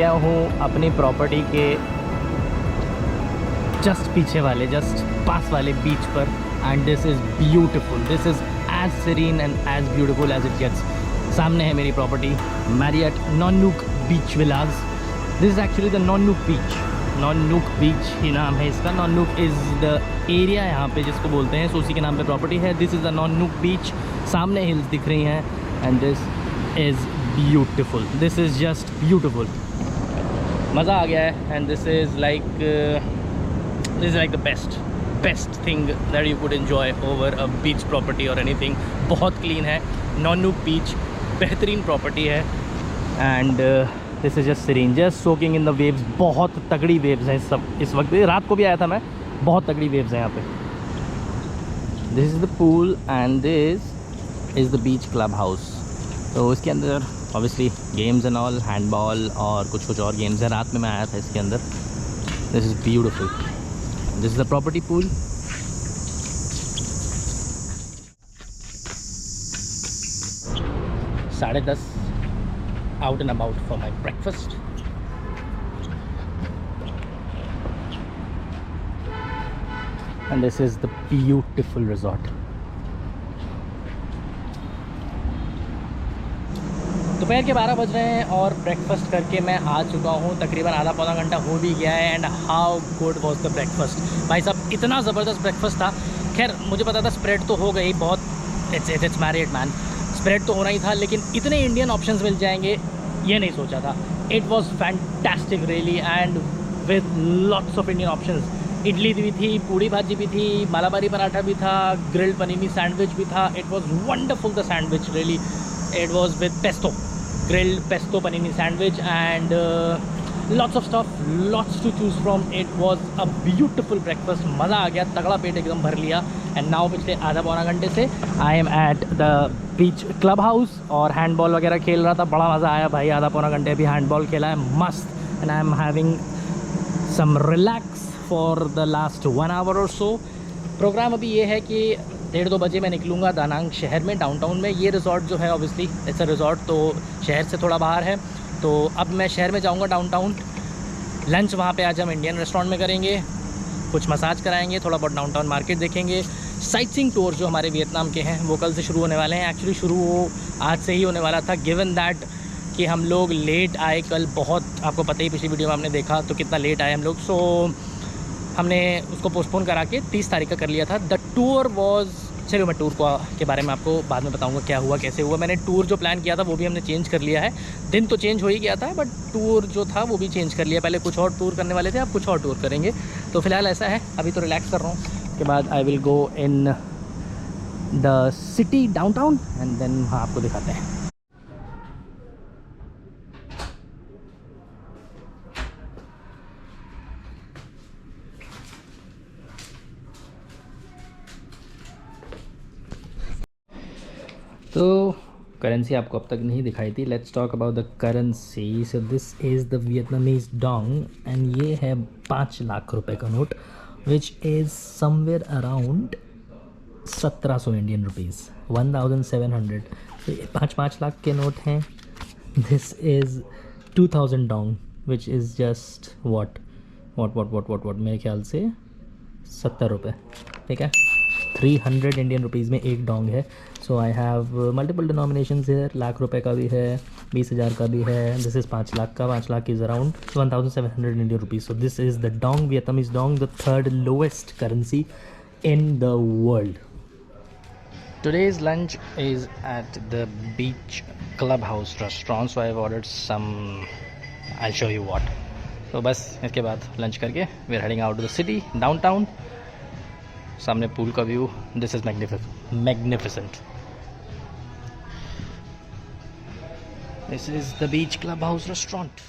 गया हूँ अपनी प्रॉपर्टी के जस्ट पीछे वाले, जस्ट पास वाले बीच पर, and this is beautiful, this is as serene and as beautiful as it gets. सामने है मेरी property Marriott Non Nuoc beach villas. This is actually the Non Nuoc beach, Non Nuoc beach ही नाम है इसका। नॉनूक इज़ द एरिया यहाँ पे जिसको बोलते हैं, सोसी के नाम पे प्रॉपर्टी है। This is the Non Nuoc beach, सामने हिल्स दिख रही हैं, and this is beautiful, this is just beautiful. मज़ा आ गया है, and this is like the best thing that you could enjoy over a beach property और एनीथिंग। बहुत क्लीन है नॉनूक बीच, बेहतरीन प्रॉपर्टी है, and this is just serene, just soaking in the waves. बहुत तगड़ी वेव्स हैं इस वक्त, रात को भी आया था मैं, बहुत तगड़ी वेव्स हैं यहाँ पे। This is the pool and this is the beach club house. तो इसके अंदर obviously games and all, handball और कुछ और गेम्स हैं। रात में मैं आया था इसके अंदर। This is beautiful, this is the property pool. साढ़े 10 out and about for my breakfast. And this is the beautiful resort. दोपहर के 12 बज रहे हैं और ब्रेकफास्ट करके मैं आ चुका हूँ। तकरीबन आधा पौना घंटा हो भी गया है, and how good was the breakfast. भाई साहब इतना ज़बरदस्त ब्रेकफास्ट था। खैर मुझे पता था स्प्रेड तो हो गई, बहुत इट्स मैरिड मैन, स्प्रेड तो होना ही था, लेकिन इतने इंडियन ऑप्शंस मिल जाएंगे ये नहीं सोचा था। It was fantastic really, and with lots of Indian options. Idli भी थी, पूड़ी भाजी भी थी, मालाबारी पराठा भी था, ग्रिल्ड पनीनी सैंडविच भी था। It was wonderful the sandwich really. It was with pesto, grilled pesto panini sandwich, and lots of stuff, lots to choose from. It was a beautiful breakfast, मज़ा आ गया, तगड़ा पेट एकदम भर लिया। एंड नाउ पिछले आधा पौना घंटे से आई am at the beach club house और हैंडबॉल वगैरह खेल रहा था। बड़ा मज़ा आया भाई, आधा पौना घंटे अभी हैंडबॉल खेला है मस्त, and I am having some relax for the last 1 hour और सो। प्रोग्राम अभी ये है कि 1:30-2 बजे मैं निकलूँगा दानांग शहर में, डाउनटाउन में। ये रिज़ॉर्ट जो है ऑब्वियसली इट्स अ रिज़ॉर्ट, तो शहर से थोड़ा बाहर है। तो अब मैं शहर में जाऊँगा डाउनटाउन। लंच वहाँ पे आज हम इंडियन रेस्टोरेंट में करेंगे, कुछ मसाज कराएंगे, थोड़ा बहुत डाउनटाउन मार्केट देखेंगे। साइट सीइंग टूर जो हमारे वियतनाम के हैं वो कल से शुरू होने वाले हैं। एक्चुअली शुरू वो आज से ही होने वाला था, गिवन दैट कि हम लोग लेट आए कल बहुत। आपको पता ही पिछली वीडियो में हमने देखा तो कितना लेट आए हम लोग। सो हमने उसको पोस्टपोन करा के 30 तारीख का कर लिया था। द टूर वॉज, चलिए मैं टूर के बारे में आपको बाद में बताऊंगा क्या हुआ कैसे हुआ। मैंने टूर जो प्लान किया था वो भी हमने चेंज कर लिया है। दिन तो चेंज हो ही गया था, बट टूर जो था वो भी चेंज कर लिया। पहले कुछ और टूर करने वाले थे, अब कुछ और टूर करेंगे। तो फिलहाल ऐसा है, अभी तो रिलैक्स कर रहा हूँ। उसके बाद I will go in the city downtown, and then वहाँ आपको दिखाते हैं। तो करेंसी आपको अब तक नहीं दिखाई थी। Let's talk about the currency. So this is the Vietnamese Dong, and ये है 5 लाख रुपए का note, which is somewhere around 1700 Indian rupees, 1700। तो ये 5 लाख के नोट हैं। This is 2000 Dong, which is just what मेरे ख्याल से 70 रुपये, ठीक है। 300 इंडियन रुपीज़ में एक डोंग है। So I have multiple denominations here. Lakh रुपए का भी है, 20,000 का भी है। दिस इज़ 5 लाख का। 5 lakh is around 1700 Indian rupees. So this is the Dong, Vietnamese Dong, the 3rd lowest currency in the world. Today's lunch is at the Beach Clubhouse restaurant, so I've ordered some. I'll show you what. तो बस इसके बाद lunch करके we are heading out to the city, downtown. सामने pool का view, this is magnificent. This is the Beach Clubhouse restaurant.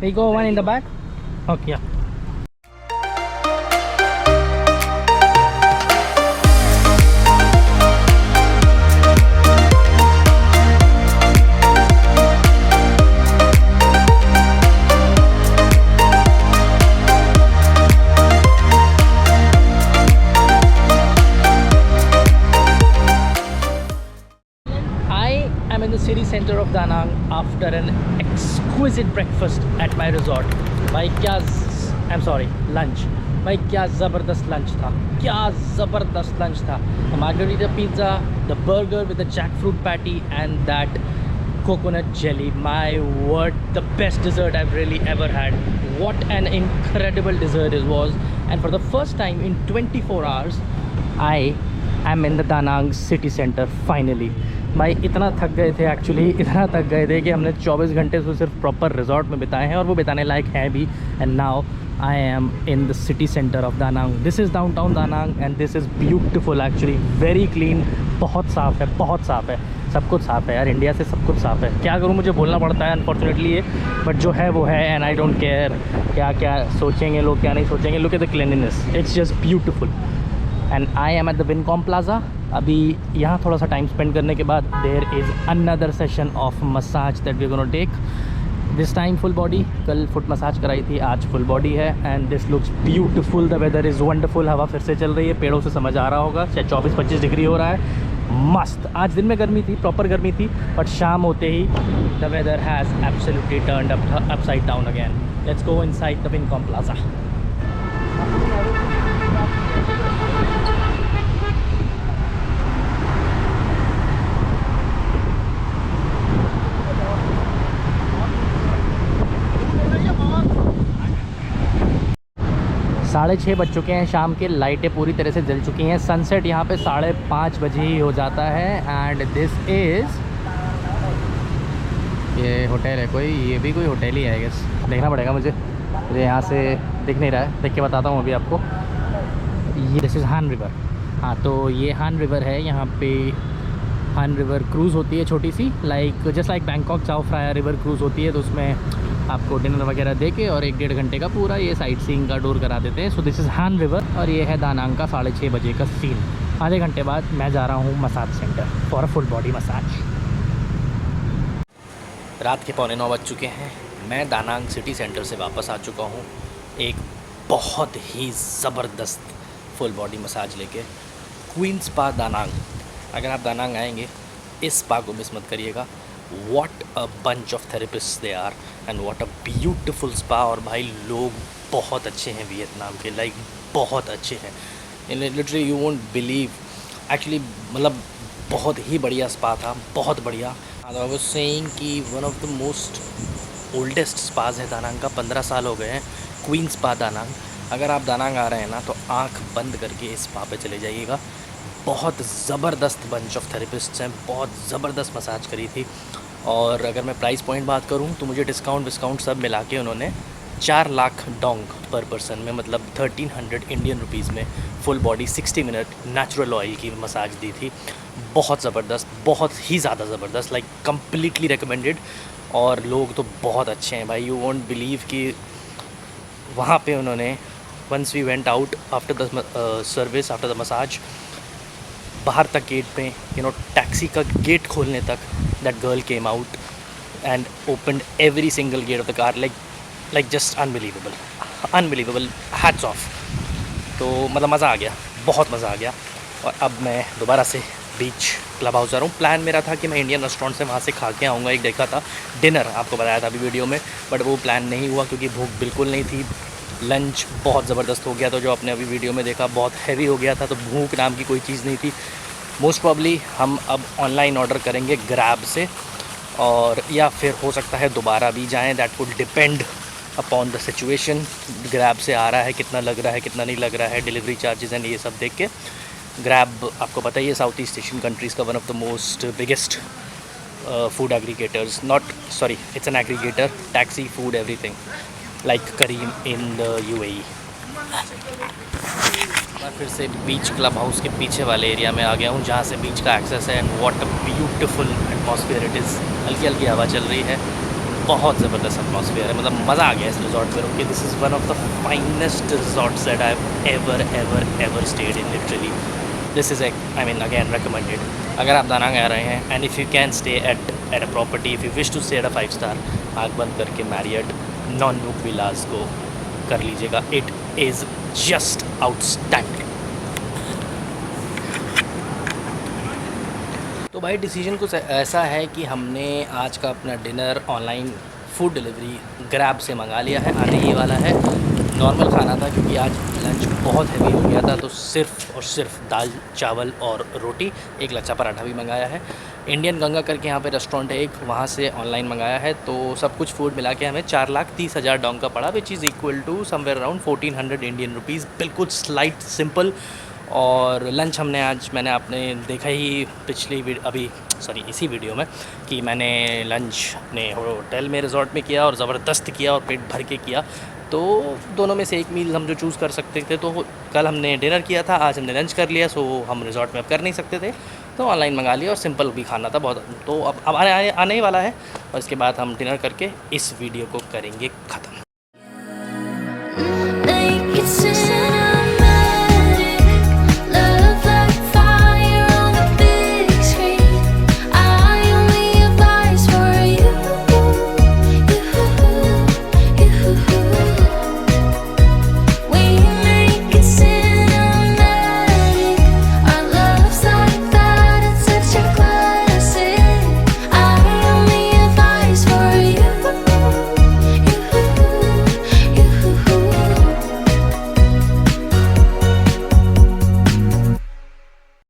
We go one in the back. Okay. Yeah. center of Da Nang after an exquisite breakfast at my resort. भाई क्या I'm sorry, lunch. भाई क्या ज़बरदस्त lunch था, क्या ज़बरदस्त lunch था. Margarita pizza, the burger with the jackfruit patty and that coconut jelly. My word, the best dessert I've really ever had. What an incredible dessert it was. And for the first time in 24 hours, I am in the Da Nang city center finally. भाई इतना थक गए थे, actually इतना थक गए थे कि हमने 24 घंटे तो सिर्फ प्रॉपर रिजॉर्ट में बिताए हैं, और वो बिताने लायक है भी. And now I am in the city center of Da Nang. This is downtown Da Nang and this is beautiful actually, very clean. बहुत साफ़ है, बहुत साफ़ है, सब कुछ साफ़ है यार. इंडिया से सब कुछ साफ़ है. क्या करूँ, मुझे बोलना पड़ता है अनफॉर्चुनेटली ये, बट जो है वो है. एंड आई डोंट केयर क्या क्या सोचेंगे लोग, क्या नहीं सोचेंगे. Look at the cleanliness, it's just beautiful. And I am at the Vincom plaza. अभी यहाँ थोड़ा सा टाइम स्पेंड करने के बाद there is another session of massage that we gonna take. This time full body. कल फुट मसाज कराई थी, आज फुल बॉडी है. And this looks beautiful. The weather is wonderful. हवा फिर से चल रही है, पेड़ों से समझ आ रहा होगा. शायद 24-25 डिग्री हो रहा है. मस्त. आज दिन में गर्मी थी, प्रॉपर गर्मी थी, बट शाम होते ही the weather has absolutely turned upside down again. Let's go inside the Vincom Plaza. 6:30 बज चुके हैं शाम के. लाइटें पूरी तरह से जल चुकी हैं. सनसेट यहाँ पे 5:30 बजे ही हो जाता है. एंड दिस इज़, ये होटल है कोई, ये भी कोई होटल ही है आई गेस. देखना पड़ेगा मुझे यहाँ से दिख नहीं रहा है. देख के बताता हूँ अभी आपको. ये दिस इज़ हान रिवर. हाँ, तो ये हान रिवर है. यहाँ पे हान रिवर क्रूज़ होती है छोटी सी, like just like Bangkok Chao Phraya river cruise होती है. तो उसमें आपको डिनर वगैरह दे के और 1-1.5 घंटे का पूरा ये साइट सीइंग का टूर करा देते हैं. सो दिस इज़ हान रिवर और ये है दा नांग का 6:30 बजे का सीन. आधे घंटे बाद मैं जा रहा हूँ massage centre for a full body massage. रात के 8:45 बज चुके हैं. मैं दा नांग सिटी सेंटर से वापस आ चुका हूँ एक बहुत ही ज़बरदस्त फुल बॉडी मसाज लेके. क्वीन स्पा दा नांग. अगर आप दा नांग आएंगे, इस स्पा को मिस मत करिएगा. What a bunch of therapists they are and what a beautiful spa. और भाई लोग बहुत अच्छे हैं वियतनाम के, लाइक बहुत अच्छे हैं. Literally you won't believe. Actually मतलब बहुत ही बढ़िया स्पा था, बहुत बढ़िया. आई वाज सेइंग कि one of the most oldest spas है दा नांग का. 15 साल हो गए हैं क्वीन स्पा दा नांग. अगर आप दा नांग आ रहे हैं ना, तो आँख बंद करके इस स्पा पे चले जाइएगा. बहुत ज़बरदस्त बंच ऑफ थेरेपिस्ट्स हैं, बहुत ज़बरदस्त मसाज करी थी. और अगर मैं प्राइस पॉइंट बात करूं तो मुझे डिस्काउंट सब मिला के उन्होंने 4 लाख डोंग पर पर्सन में, मतलब 1300 इंडियन रुपीज़ में full body 60 minute natural oil की मसाज दी थी. बहुत ज़बरदस्त, बहुत ही ज़्यादा ज़बरदस्त, लाइक कम्प्लीटली रिकमेंडेड. और लोग तो बहुत अच्छे हैं भाई. यू वोंट बिलीव कि वहाँ पे उन्होंने, once we went out after the service, after the massage, बाहर तक गेट पे, टैक्सी का गेट खोलने तक, that girl came out and opened every single gate of the car. Like just unbelievable. Hats off. तो मतलब मज़ा आ गया, बहुत मज़ा आ गया. और अब मैं दोबारा से बीच क्लब हाउस जा रहा हूँ. प्लान मेरा था कि मैं इंडियन रेस्टोरेंट से वहाँ से खा के आऊँगा. एक देखा था डिनर, आपको बताया था अभी वीडियो में, बट वो प्लान नहीं हुआ क्योंकि भूख बिल्कुल नहीं थी. लंच बहुत ज़बरदस्त हो गया, तो जो आपने अभी वीडियो में देखा बहुत हैवी हो गया था, तो भूख नाम की कोई चीज़ नहीं थी. मोस्ट प्रॉब्ली हम अब ऑनलाइन ऑर्डर करेंगे ग्रैब से, और या फिर हो सकता है दोबारा भी जाएं. That would depend upon the situation. Grab से आ रहा है, कितना लग रहा है, कितना नहीं लग रहा है, डिलीवरी चार्जेस एंड ये सब देख के. ग्रैब आपको पता ही है, साउथ ईस्ट एशियन कंट्रीज़ का one of the most biggest food aggregators. Not sorry, it's an aggregator. Taxi, food, everything, like Careem in the UAE. मैं फिर से बीच क्लब हाउस के पीछे वाले एरिया में आ गया हूँ, जहाँ से बीच का एक्सेस है. And what a beautiful atmosphere it is. हल्की हल्की हवा चल रही है, बहुत ज़बरदस्त एटमॉस्फेयर है. मतलब मज़ा आ गया इस रिजॉर्ट पर. Okay, this is one of the finest resorts that I have ever stayed in. Literally this is I mean again recommended. अगर आप दा नांग आ रहे हैं and if you can stay at a property, if you wish to stay at a 5 star, आँख बंद करके Marriott Non Nuoc villas को कर लीजिएगा. It is just outstanding. तो तो भाई डिसीजन कुछ ऐसा है कि हमने आज का अपना dinner online food delivery grab से मंगा लिया है, आने ही वाला है। नॉर्मल खाना था क्योंकि आज लंच बहुत हैवी हो गया था, तो सिर्फ़ और सिर्फ दाल चावल और रोटी, एक लच्छा पराठा भी मंगाया है। इंडियन गंगा करके यहाँ पे रेस्टोरेंट है एक, वहाँ से ऑनलाइन मंगाया है। तो सब कुछ फूड मिला के हमें 4,30,000 डोंग का पड़ा, which is equal to somewhere around 1400 Indian rupees. बिल्कुल स्लाइट सिंपल। और लंच हमने आज, मैंने आपने देखा ही इसी वीडियो में कि मैंने लंच अपने होटल में रिजॉर्ट में किया और ज़बरदस्त किया और पेट भर के किया। तो दोनों में से एक मील हम जो चूज़ कर सकते थे, तो कल हमने डिनर किया था, आज हमने लंच कर लिया। सो हम रिजॉर्ट में अब कर नहीं सकते थे, तो ऑनलाइन मंगा लिया और सिंपल भी खाना था बहुत। तो अब आने ही वाला है और इसके बाद हम डिनर करके इस वीडियो को करेंगे ख़त्म।